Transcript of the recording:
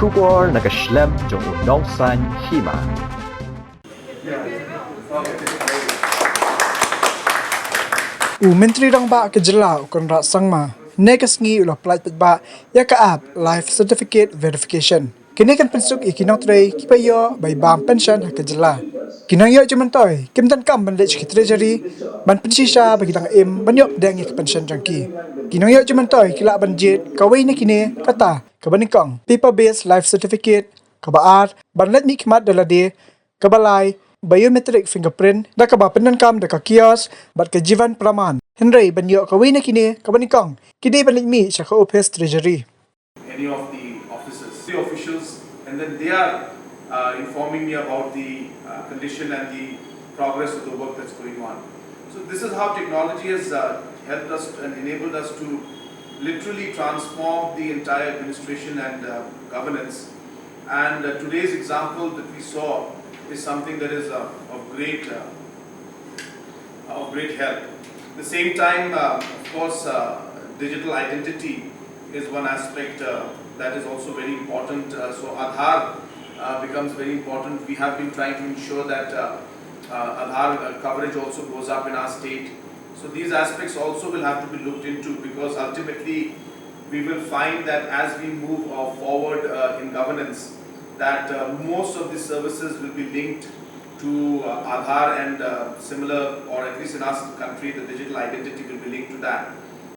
Kubor nagaslem jong unongsan Hima. Myntri Rangbah ke jela ukon rak sangma nekas ngi ulah plat petba ya ka app life certificate verification kini kan pensuk ikinong trei kipayo by bang pension ke jela kinang yo cuman toy kim tan kam ban lech treasury ban pensisa bagi dang im ban yo dang ke pension jangki kinang yo cuman toy kila ban jet kawai ni kini kata ka banikong paper based life certificate ka baat ban let mi khmat dalade ka balai biometric fingerprint da ka ba penan kam da ka kios bat ka jivan praman henry ban yo ka wina kini ka banikong kini ban mi sa ka office treasury any of the officials, and then they are informing me about the condition and the progress of the work that's going on. So this is how technology has helped us and enabled us to literally transform the entire administration and governance. And today's example that we saw is something that is of great help. At the same time, of course, digital identity is one aspect that is also very important. So Aadhaar becomes very important. We have been trying to ensure that Aadhaar coverage also goes up in our state. So these aspects also will have to be looked into, because ultimately we will find that as we move forward in governance, that most of the services will be linked to Aadhaar and similar, or at least in our country, the digital identity will be linked to that.